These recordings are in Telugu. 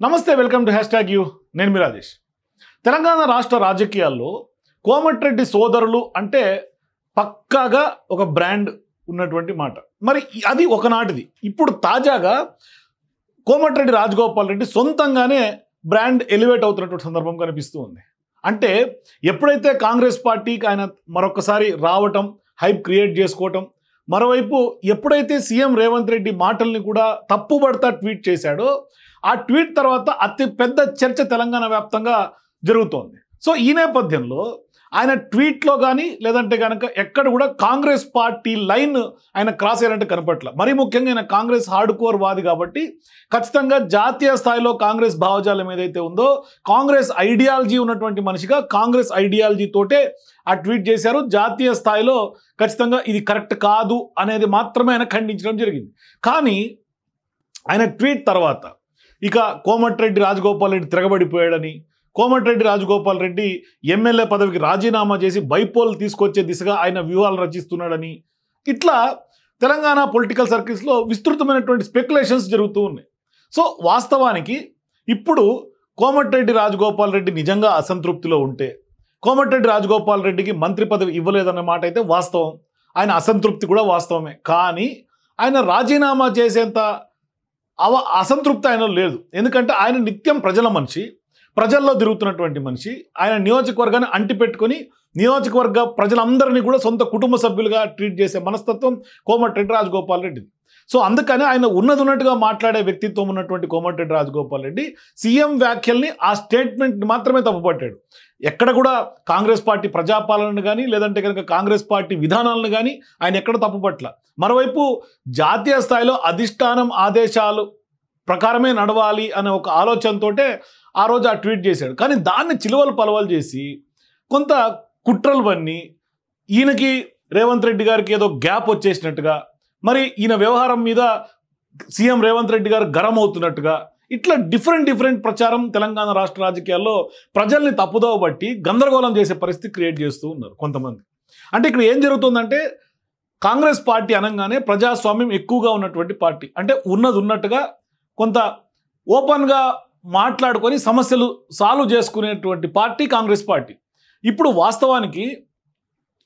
నమస్తే, వెల్కమ్ టు #యూ. నేను మీ రాజేష్. తెలంగాణ రాష్ట్ర రాజకీయాల్లో కోమటిరెడ్డి సోదరులు అంటే పక్కాగా ఒక బ్రాండ్ ఉన్నటువంటి మాట. మరి అది ఒకనాటిది. ఇప్పుడు తాజాగా కోమటిరెడ్డి రాజగోపాల్ రెడ్డి సొంతంగానే బ్రాండ్ ఎలివేట్ అవుతున్నటువంటి సందర్భం కనిపిస్తూ ఉంది. అంటే ఎప్పుడైతే కాంగ్రెస్ పార్టీకి ఆయన మరొకసారి రావటం, హైప్ క్రియేట్ చేసుకోవటం, మరోవైపు ఎప్పుడైతే సీఎం రేవంత్ రెడ్డి మాటల్ని కూడా తప్పుపడతా ట్వీట్ చేశాడో, ఆ ట్వీట్ తర్వాత అతి పెద్ద చర్చ తెలంగాణ వ్యాప్తంగా జరుగుతోంది. సో ఈ నేపథ్యంలో ఆయన ట్వీట్లో కానీ లేదంటే కనుక ఎక్కడ కూడా కాంగ్రెస్ పార్టీ లైన్ ఆయన క్రాస్ అయ్యారంటే కనపట్ల. మరీ ముఖ్యంగా ఆయన కాంగ్రెస్ హార్డ్ కోర్ వాది కాబట్టి ఖచ్చితంగా జాతీయ స్థాయిలో కాంగ్రెస్ భావజాలం ఏదైతే ఉందో, కాంగ్రెస్ ఐడియాలజీ ఉన్నటువంటి మనిషిగా కాంగ్రెస్ ఐడియాలజీతోటే ఆ ట్వీట్ చేశారు. జాతీయ స్థాయిలో ఖచ్చితంగా ఇది కరెక్ట్ కాదు అనేది మాత్రమే ఆయన ఖండించడం జరిగింది. కానీ ఆయన ట్వీట్ తర్వాత ఇక కోమటిరెడ్డి రాజగోపాల్ రెడ్డి తిరగబడిపోయాడని, కోమటిరెడ్డి రాజగోపాల్ రెడ్డి ఎమ్మెల్యే పదవికి రాజీనామా చేసి బైపోల్ తీసుకొచ్చే దిశగా ఆయన వ్యూహాలు రచిస్తున్నాడని, ఇట్లా తెలంగాణ పొలిటికల్ సర్కిల్స్లో విస్తృతమైనటువంటి స్పెక్యులేషన్స్ జరుగుతూ ఉన్నాయి. సో వాస్తవానికి ఇప్పుడు కోమటిరెడ్డి రాజగోపాల్ రెడ్డి నిజంగా అసంతృప్తిలో ఉంటే, కోమటిరెడ్డి రాజగోపాల్ రెడ్డికి మంత్రి పదవి ఇవ్వలేదన్న మాట అయితే వాస్తవం. ఆయన అసంతృప్తి కూడా వాస్తవమే. కానీ ఆయన రాజీనామా చేసేంత అసంతృప్తి ఆయన లేదు. ఎందుకంటే ఆయన నిత్యం ప్రజల మనిషి, ప్రజల్లో తిరుగుతున్నటువంటి మనిషి. ఆయన నియోజకవర్గాన్ని అంటిపెట్టుకొని నియోజకవర్గ ప్రజలందరినీ కూడా సొంత కుటుంబ సభ్యులుగా ట్రీట్ చేసే మనస్తత్వం కోమటిరెడ్డి రాజగోపాల్ రెడ్డిది. సో అందుకని ఆయన ఉన్నట్టుగా మాట్లాడే వ్యక్తిత్వం ఉన్నటువంటి కోమటిరెడ్డి రాజగోపాల్ రెడ్డి సీఎం వ్యాఖ్యల్ని, ఆ స్టేట్మెంట్ని మాత్రమే తప్పుపట్టాడు. ఎక్కడ కూడా కాంగ్రెస్ పార్టీ ప్రజాపాలనను కానీ లేదంటే కనుక కాంగ్రెస్ పార్టీ విధానాలను కానీ ఆయన ఎక్కడ తప్పుపట్ల. మరోవైపు జాతీయ స్థాయిలో అధిష్టానం ఆదేశాలు ప్రకారమే నడవాలి అనే ఒక ఆలోచనతోటే ఆ రోజు ఆ ట్వీట్ చేశాడు. కానీ దాన్ని చిలువలు పలవలు చేసి కొంత కుట్రలు బన్ని ఈయనకి రేవంత్ రెడ్డి గారికి ఏదో గ్యాప్ వచ్చేసినట్టుగా, మరి ఈయన వ్యవహారం మీద సీఎం రేవంత్ రెడ్డి గారు గరం అవుతున్నట్టుగా, ఇట్లా డిఫరెంట్ ప్రచారం తెలంగాణ రాష్ట్ర రాజకీయాల్లో ప్రజల్ని తప్పుదోవ బట్టి గందరగోళం చేసే పరిస్థితి క్రియేట్ చేస్తూ ఉన్నారు కొంతమంది. అంటే ఇక్కడ ఏం జరుగుతుందంటే, కాంగ్రెస్ పార్టీ అనగానే ప్రజాస్వామ్యం ఎక్కువగా ఉన్నటువంటి పార్టీ, అంటే ఉన్నట్టుగా కొంత ఓపెన్గా మాట్లాడుకొని సమస్యలు సాల్వ్ చేసుకునేటువంటి పార్టీ కాంగ్రెస్ పార్టీ. ఇప్పుడు వాస్తవానికి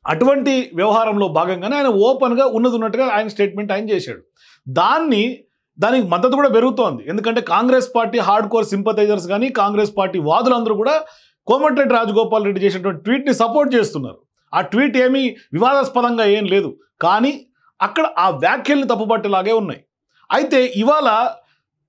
అటువంటి వ్యవహారంలో భాగంగానే ఆయన ఓపెన్గా ఉన్నట్టుగా ఆయన స్టేట్మెంట్ ఆయన చేశాడు. దానికి మద్దతు కూడా పెరుగుతోంది. ఎందుకంటే Congress party hard core sympathisers కానీ కాంగ్రెస్ పార్టీ వాదులందరూ కూడా కోమటిరెడ్డి రాజగోపాల్ రెడ్డి చేసినటువంటి ట్వీట్ని సపోర్ట్ చేస్తున్నారు. ఆ ట్వీట్ ఏమీ వివాదాస్పదంగా ఏం లేదు, కానీ అక్కడ ఆ వ్యాఖ్యల్ని తప్పుపట్టేలాగే ఉన్నాయి. అయితే ఇవాళ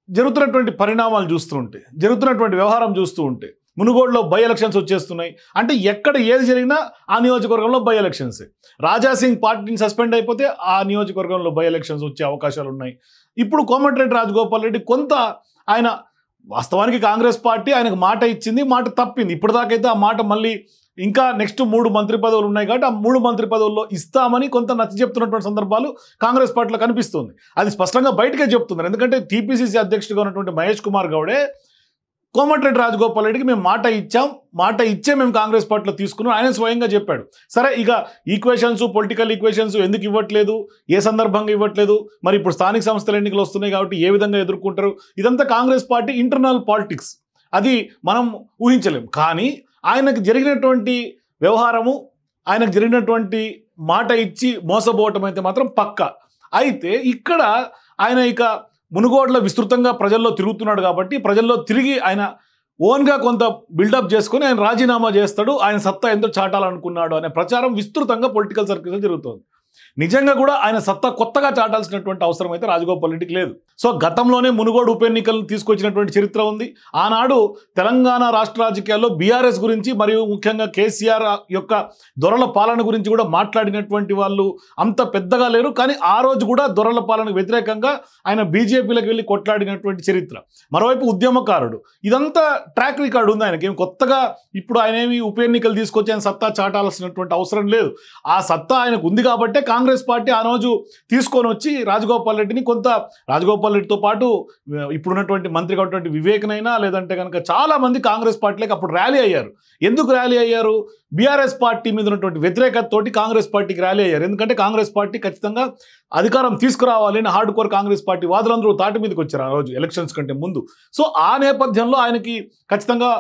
జరుగుతున్నటువంటి పరిణామాలు చూస్తూ ఉంటే, జరుగుతున్నటువంటి వ్యవహారం చూస్తూ ఉంటే, మునుగోడులో బై ఎలక్షన్స్ వచ్చేస్తున్నాయి. అంటే ఎక్కడ ఏది జరిగినా ఆ నియోజకవర్గంలో బై ఎలక్షన్సే. రాజాసింగ్ పార్టీని సస్పెండ్ అయిపోతే ఆ నియోజకవర్గంలో బై ఎలక్షన్స్ వచ్చే అవకాశాలు ఉన్నాయి. ఇప్పుడు కోమటిరెడ్డి రాజగోపాల్ రెడ్డి కొంత ఆయన వాస్తవానికి కాంగ్రెస్ పార్టీ ఆయనకు మాట ఇచ్చింది, మాట తప్పింది. ఇప్పటిదాకైతే ఆ మాట మళ్ళీ ఇంకా నెక్స్ట్ 3 మంత్రి పదవులు ఉన్నాయి కాబట్టి ఆ 3 మంత్రి పదవుల్లో ఇస్తామని కొంత నచ్చ చెప్తున్నటువంటి సందర్భాలు కాంగ్రెస్ పార్టీలో కనిపిస్తుంది. అది స్పష్టంగా బయటకే చెప్తున్నారు. ఎందుకంటే టీపీసీసీ అధ్యక్షుడిగా ఉన్నటువంటి మహేష్ కుమార్ గౌడే కోమటిరెడ్డి రాజగోపాల్ రెడ్డికి మేము మాట ఇచ్చే మేము కాంగ్రెస్ పార్టీలో తీసుకున్నాం ఆయన స్వయంగా చెప్పాడు. సరే, ఇక ఈక్వేషన్స్, పొలిటికల్ ఈక్వేషన్స్ ఎందుకు ఇవ్వట్లేదు, ఏ సందర్భంగా ఇవ్వట్లేదు, మరి ఇప్పుడు స్థానిక సంస్థల ఎన్నికలు వస్తున్నాయి కాబట్టి ఏ విధంగా ఎదుర్కొంటారు, ఇదంతా కాంగ్రెస్ పార్టీ ఇంటర్నల్ పాలిటిక్స్, అది మనం ఊహించలేం. కానీ ఆయనకు జరిగినటువంటి వ్యవహారము, ఆయనకు జరిగినటువంటి మాట ఇచ్చి మోసపోవటం అయితే మాత్రం పక్కా. అయితే ఇక్కడ ఆయన ఇక మునుగోడులో విస్తృతంగా ప్రజల్లో తిరుగుతున్నాడు కాబట్టి ప్రజల్లో తిరిగి ఆయన ఓన్గా కొంత బిల్డప్ చేసుకొని ఆయన రాజీనామా చేస్తాడు, ఆయన సత్తా ఎంతో చాటాలనుకున్నాడు అనే ప్రచారం విస్తృతంగా పొలిటికల్ సర్కిల్స్లో జరుగుతుంది. నిజంగా కూడా ఆయన సత్తా కొత్తగా చాటాల్సినటువంటి అవసరం అయితే రాజగోపాల్ రెడ్డికి లేదు. సో గతంలోనే మునుగోడు ఉప ఎన్నికలను తీసుకొచ్చినటువంటి చరిత్ర ఉంది. ఆనాడు తెలంగాణ రాష్ట్ర రాజకీయాల్లో బీఆర్ఎస్ గురించి మరియు ముఖ్యంగా కేసీఆర్ యొక్క దొరల పాలన గురించి కూడా మాట్లాడినటువంటి వాళ్ళు అంత పెద్దగా లేరు. కానీ ఆ రోజు కూడా దొరల పాలనకు వ్యతిరేకంగా ఆయన బీజేపీలకు వెళ్ళి కొట్లాడినటువంటి చరిత్ర. మరోవైపు ఉద్యమకారుడు, ఇదంతా ట్రాక్ రికార్డు ఉంది ఆయనకి. ఏం కొత్తగా ఇప్పుడు ఆయన ఏమి ఉప ఎన్నికలు తీసుకొచ్చి ఆయన సత్తా చాటాల్సినటువంటి అవసరం లేదు. ఆ సత్తా ఆయనకు ఉంది కాబట్టే కాంగ్రెస్ పార్టీ ఆ రోజు తీసుకొని వచ్చి రాజగోపాల్ రెడ్డిని కొంత రాజగోపాల్ రెడ్డితో పాటు ఇప్పుడున్నటువంటి మంత్రి ఉన్నటువంటి వివేక్నైనా లేదంటే కనుక చాలా మంది కాంగ్రెస్ పార్టీలకు అప్పుడు ర్యాలీ అయ్యారు. ఎందుకు ర్యాలీ అయ్యారు? బీఆర్ఎస్ పార్టీ మీద ఉన్నటువంటి వ్యతిరేకతతోటి కాంగ్రెస్ పార్టీకి ర్యాలీ అయ్యారు. ఎందుకంటే కాంగ్రెస్ పార్టీ ఖచ్చితంగా అధికారం తీసుకురావాలి అని హార్డ్ కోర్ కాంగ్రెస్ పార్టీ వాదులందరూ తాటి మీదకి వచ్చారు ఆ రోజు ఎలక్షన్స్ కంటే ముందు. సో ఆ నేపథ్యంలో ఆయనకి ఖచ్చితంగా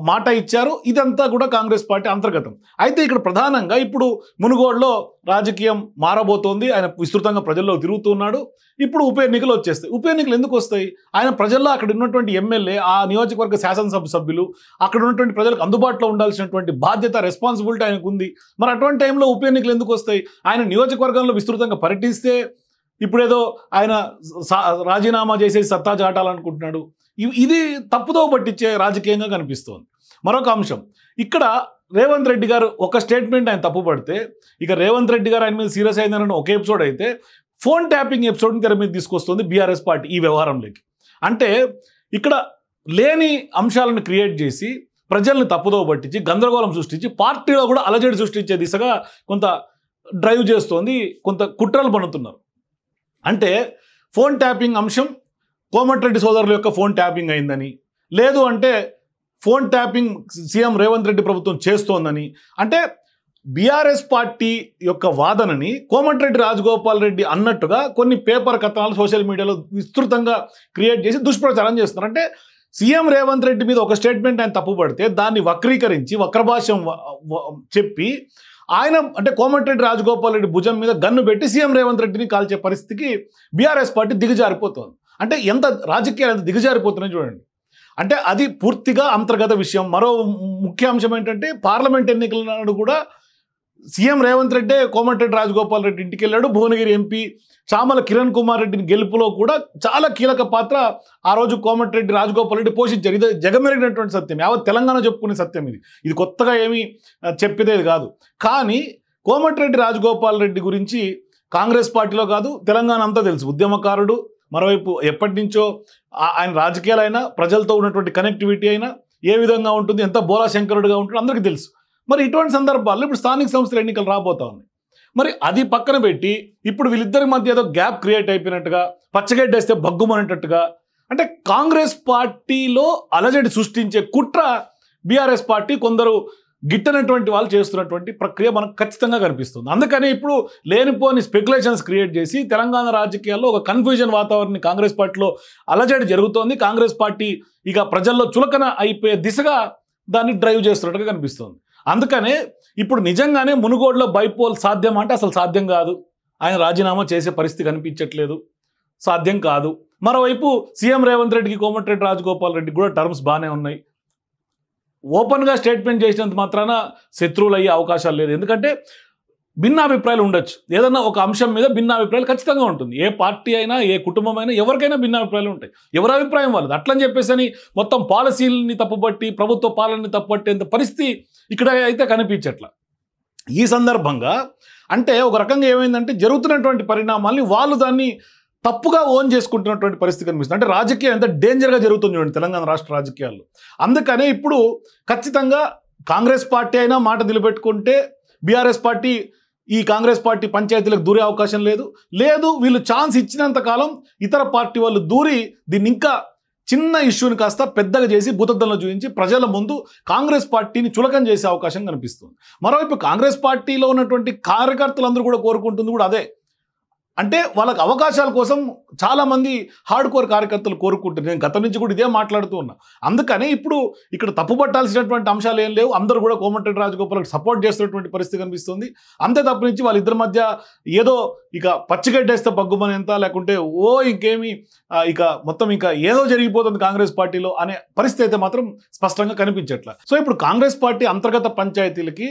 మాట ఇచ్చారు. ఇదంతా కూడా కాంగ్రెస్ పార్టీ అంతర్గతం. అయితే ఇక్కడ ప్రధానంగా ఇప్పుడు మునుగోడులో రాజకీయం మారబోతోంది. ఆయన విస్తృతంగా ప్రజల్లో తిరుగుతున్నాడు. ఇప్పుడు ఉప ఎన్నికలు వచ్చేస్తాయి. ఉప ఎన్నికలు ఎందుకు వస్తాయి? ఆయన ప్రజల్లో అక్కడ ఉన్నటువంటి ఎమ్మెల్యే, ఆ నియోజకవర్గ శాసనసభ సభ్యులు, అక్కడ ఉన్నటువంటి ప్రజలకు అందుబాటులో ఉండాల్సినటువంటి బాధ్యత, రెస్పాన్సిబిలిటీ ఆయనకు ఉంది. మరి అటువంటి టైంలో ఉప ఎన్నికలు ఎందుకు వస్తాయి? ఆయన నియోజకవర్గంలో విస్తృతంగా పర్యటిస్తే ఇప్పుడేదో ఆయన రాజీనామా చేసేసి సత్తా చాటాలనుకుంటున్నాడు. ఇది తప్పుదో పట్టించే రాజకీయంగా కనిపిస్తోంది. మరొక అంశం, ఇక్కడ రేవంత్ రెడ్డి గారు ఒక స్టేట్మెంట్ ఆయన తప్పుపడితే ఇక రేవంత్ రెడ్డి గారు ఆయన మీద సీరియస్ అయిందని ఒక ఎపిసోడ్ అయితే ఫోన్ ట్యాపింగ్ ఎపిసోడ్ని తెర మీద తీసుకొస్తుంది బీఆర్ఎస్ పార్టీ ఈ వ్యవహారంలోకి. అంటే ఇక్కడ లేని అంశాలను క్రియేట్ చేసి ప్రజల్ని తప్పుదో పట్టించి గందరగోళం సృష్టించి పార్టీలో కూడా అలజడి సృష్టించే దిశగా కొంత డ్రైవ్ చేస్తోంది, కొంత కుట్రలు పన్నుతున్నారు. అంటే ఫోన్ ట్యాపింగ్ అంశం కోమటిరెడ్డి సోదరుల యొక్క ఫోన్ ట్యాపింగ్ అయిందని, లేదు అంటే phone tapping CM Revanth Reddy ప్రభుత్వం చేస్తోందని, అంటే బీఆర్ఎస్ పార్టీ యొక్క వాదనని కోమటిరెడ్డి రాజగోపాల్ రెడ్డి అన్నట్టుగా కొన్ని పేపర్ కథనాలు సోషల్ మీడియాలో విస్తృతంగా క్రియేట్ చేసి దుష్ప్రచారం చేస్తున్నారు. అంటే సీఎం రేవంత్ రెడ్డి మీద ఒక స్టేట్మెంట్ ఆయన తప్పుపడితే దాన్ని వక్రీకరించి వక్రభాష్యం చెప్పి ఆయన అంటే కోమటిరెడ్డి రాజగోపాల్ రెడ్డి భుజం మీద గన్ను పెట్టి సీఎం రేవంత్ రెడ్డిని కాల్చే పరిస్థితికి బీఆర్ఎస్ పార్టీ దిగజారిపోతుంది. అంటే ఎంత రాజకీయాలు ఎంత దిగజారిపోతున్నాయి చూడండి. అంటే అది పూర్తిగా అంతర్గత విషయం. మరో ముఖ్య అంశం ఏంటంటే పార్లమెంట్ ఎన్నికల నాడు కూడా సీఎం రేవంత్ రెడ్డి కోమటిరెడ్డి రాజగోపాల్ రెడ్డి ఇంటికి వెళ్ళాడు. భువనగిరి ఎంపీ చామల కిరణ్ కుమార్ రెడ్డిని గెలుపులో కూడా చాలా కీలక పాత్ర ఆ రోజు కోమటిరెడ్డి రాజగోపాల్ రెడ్డి పోషించారు. ఇది జగమెరిగినటువంటి సత్యం, యావత్ తెలంగాణ చెప్పుకునే సత్యం. ఇది కొత్తగా ఏమీ చెప్పేది కాదు. కానీ కోమటిరెడ్డి రాజగోపాల్ రెడ్డి గురించి కాంగ్రెస్ పార్టీలో కాదు తెలంగాణ అంతా తెలుసు. ఉద్యమకారుడు, మరోవైపు ఎప్పటి నుంచో ఆయన రాజకీయాలైనా ప్రజలతో ఉన్నటువంటి కనెక్టివిటీ అయినా ఏ విధంగా ఉంటుంది, ఎంత బోలా శంకరుడుగా ఉంటుంది అందరికీ తెలుసు. మరి ఇటువంటి సందర్భాల్లో ఇప్పుడు స్థానిక సంస్థల ఎన్నికలు రాబోతా ఉన్నాయి. మరి అది పక్కన పెట్టి ఇప్పుడు వీళ్ళిద్దరి మధ్య ఏదో గ్యాప్ క్రియేట్ అయిపోయినట్టుగా, పచ్చగడ్డేస్తే బగ్గుమనేటట్టుగా, అంటే కాంగ్రెస్ పార్టీలో అలజడి సృష్టించే కుట్ర బీఆర్ఎస్ పార్టీ కొందరు గిట్టనటువంటి వాళ్ళు చేస్తున్నటువంటి ప్రక్రియ మనకు ఖచ్చితంగా కనిపిస్తుంది. అందుకని ఇప్పుడు లేనిపోని స్పెక్యులేషన్స్ క్రియేట్ చేసి తెలంగాణ రాజకీయాల్లో ఒక కన్ఫ్యూజన్ వాతావరణం కాంగ్రెస్ పార్టీలో అలజడి జరుగుతోంది. కాంగ్రెస్ పార్టీ ఇక ప్రజల్లో చులకన అయిపోయే దిశగా దాన్ని డ్రైవ్ చేస్తున్నట్టుగా కనిపిస్తుంది. అందుకనే ఇప్పుడు నిజంగానే మునుగోడులో బైపోల్ సాధ్యం అంటే అసలు సాధ్యం కాదు. ఆయన రాజీనామా చేసే పరిస్థితి కనిపించట్లేదు, సాధ్యం కాదు. మరోవైపు సీఎం రేవంత్ రెడ్డికి కోమటిరెడ్డి రాజగోపాల్ రెడ్డికి కూడా టర్మ్స్ బాగానే ఉన్నాయి. ఓపెన్గా స్టేట్మెంట్ చేసినంత మాత్రాన శత్రువులు అయ్యే అవకాశాలు లేదు. ఎందుకంటే భిన్నాభిప్రాయాలు ఉండొచ్చు, ఏదన్నా ఒక అంశం మీద భిన్నాభిప్రాయాలు ఖచ్చితంగా ఉంటుంది. ఏ పార్టీ అయినా ఏ కుటుంబం అయినా ఎవరికైనా భిన్నాభిప్రాయాలు ఉంటాయి, ఎవరి అభిప్రాయం వాళ్ళది. అట్లని చెప్పేసి మొత్తం పాలసీలని తప్పుపట్టి ప్రభుత్వ పాలనని తప్పుపట్టేంత పరిస్థితి ఇక్కడ అయితే కనిపించట్ల. ఈ సందర్భంగా అంటే ఒక రకంగా ఏమైందంటే జరుగుతున్నటువంటి పరిణామాల్ని వాళ్ళు దాన్ని తప్పుగా ఓన్ చేసుకుంటున్నటువంటి పరిస్థితి కనిపిస్తుంది. అంటే రాజకీయం ఎంత డేంజర్గా జరుగుతుంది చూడండి తెలంగాణ రాష్ట్ర రాజకీయాల్లో. అందుకనే ఇప్పుడు ఖచ్చితంగా కాంగ్రెస్ పార్టీ అయినా మాట నిలబెట్టుకుంటే బీఆర్ఎస్ పార్టీ ఈ కాంగ్రెస్ పార్టీ పంచాయతీలకు దూరే అవకాశం లేదు. వీళ్ళు ఛాన్స్ ఇచ్చినంత కాలం ఇతర పార్టీ వాళ్ళు దూరి దీన్ని ఇంకా చిన్న ఇష్యూని కాస్త పెద్దగా చేసి భూతద్దంలో చూపించి ప్రజల ముందు కాంగ్రెస్ పార్టీని చులకం చేసే అవకాశం కనిపిస్తుంది. మరోవైపు కాంగ్రెస్ పార్టీలో ఉన్నటువంటి కార్యకర్తలందరూ కూడా కోరుకుంటుంది కూడా అదే. అంటే వాళ్ళకి అవకాశాల కోసం చాలామంది హార్డ్ కోర్ కార్యకర్తలు కోరుకుంటారు. నేను గత నుంచి కూడా ఇదే మాట్లాడుతూ ఉన్నా. అందుకనే ఇప్పుడు ఇక్కడ తప్పుపట్టాల్సినటువంటి అంశాలు ఏం లేవు. అందరూ కూడా కోమటిరెడ్డి రాజగోపాల్కి సపోర్ట్ చేస్తున్నటువంటి పరిస్థితి కనిపిస్తుంది. అంతే తప్ప నుంచి వాళ్ళిద్దరి మధ్య ఏదో ఇక పచ్చిగడ్డేస్తే బగ్గుమనేంత లేకుంటే ఇంకేమి ఇక మొత్తం ఇంకా ఏదో జరిగిపోతుంది కాంగ్రెస్ పార్టీలో అనే పరిస్థితి అయితే మాత్రం స్పష్టంగా కనిపించట్ల. సో ఇప్పుడు కాంగ్రెస్ పార్టీ అంతర్గత పంచాయతీలకి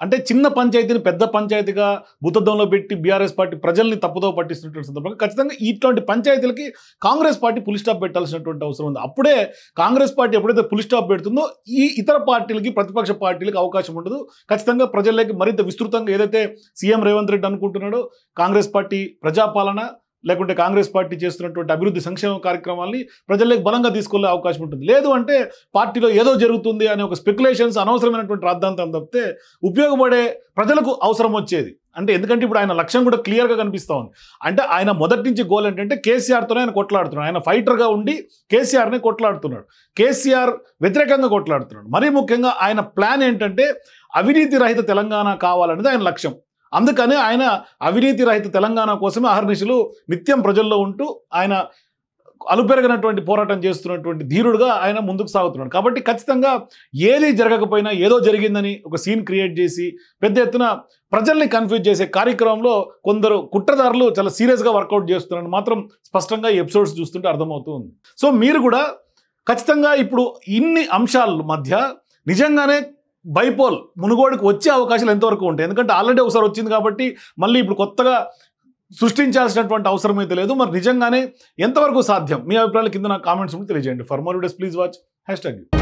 అంటే చిన్న పంచాయతీని పెద్ద పంచాయతీగా భూతద్దంలో పెట్టి బీఆర్ఎస్ పార్టీ ప్రజల్ని తప్పుదో పట్టిస్తున్నటువంటి సందర్భంగా ఖచ్చితంగా ఇటువంటి పంచాయతీలకి కాంగ్రెస్ పార్టీ పులి స్టాప్ పెట్టాల్సినటువంటి అవసరం ఉంది. అప్పుడే కాంగ్రెస్ పార్టీ ఎప్పుడైతే పులి స్టాప్ పెడుతుందో ఈ ఇతర పార్టీలకి ప్రతిపక్ష పార్టీలకి అవకాశం ఉండదు. ఖచ్చితంగా ప్రజల్లోకి మరింత విస్తృతంగా ఏదైతే సీఎం రేవంత్ రెడ్డి అనుకుంటున్నాడో కాంగ్రెస్ పార్టీ ప్రజాపాలన లేకుంటే కాంగ్రెస్ పార్టీ చేస్తున్నటువంటి అభివృద్ధి సంక్షేమ కార్యక్రమాల్ని ప్రజల్లోకి బలంగా తీసుకెళ్లే అవకాశం ఉంటుంది. లేదు అంటే పార్టీలో ఏదో జరుగుతుంది అనే ఒక స్పెక్యులేషన్స్, అనవసరమైనటువంటి రాద్ధాంతం తప్పితే ఉపయోగపడే ప్రజలకు అవసరం వచ్చేది అంటే, ఎందుకంటే ఇప్పుడు ఆయన లక్ష్యం కూడా క్లియర్గా కనిపిస్తూ ఉంది. అంటే ఆయన మొదటి నుంచి గోల్ ఏంటంటే కేసీఆర్తోనే ఆయన కొట్లాడుతున్నాడు. ఆయన ఫైటర్గా ఉండి కేసీఆర్ని కొట్లాడుతున్నాడు, కేసీఆర్ వ్యతిరేకంగా కొట్లాడుతున్నాడు. మరీ ముఖ్యంగా ఆయన ప్లాన్ ఏంటంటే అవినీతి రహిత తెలంగాణ కావాలనేది ఆయన లక్ష్యం. అందుకని ఆయన అవినీతి రహిత తెలంగాణ కోసమే అహర్నిశలు నిత్యం ప్రజల్లో ఉంటూ ఆయన అలుపెరగనటువంటి పోరాటం చేస్తున్నటువంటి ధీరుడుగా ఆయన ముందుకు సాగుతున్నాడు. కాబట్టి ఖచ్చితంగా ఏది జరగకపోయినా ఏదో జరిగిందని ఒక సీన్ క్రియేట్ చేసి పెద్ద ఎత్తున ప్రజల్ని కన్ఫ్యూజ్ చేసే కార్యక్రమంలో కొందరు కుట్రదారులు చాలా సీరియస్గా వర్కౌట్ చేస్తున్నారని మాత్రం స్పష్టంగా ఈ ఎపిసోడ్స్ చూస్తుంటే అర్థమవుతూ ఉంది. సో మీరు కూడా ఖచ్చితంగా ఇప్పుడు ఇన్ని అంశాల మధ్య నిజంగానే బైపోల్ మునుగోడుకు వచ్చే అవకాశాలు ఎంతవరకు ఉంటాయి? ఎందుకంటే ఆల్రెడీ ఒకసారి వచ్చింది కాబట్టి మళ్ళీ ఇప్పుడు కొత్తగా సృష్టించాల్సినటువంటి అవసరం అయితే లేదు. మరి నిజంగానే ఎంతవరకు సాధ్యం? మీ అభిప్రాయాలు కింద నాకు కామెంట్స్ తెలియజేయండి. For more videos please watch #.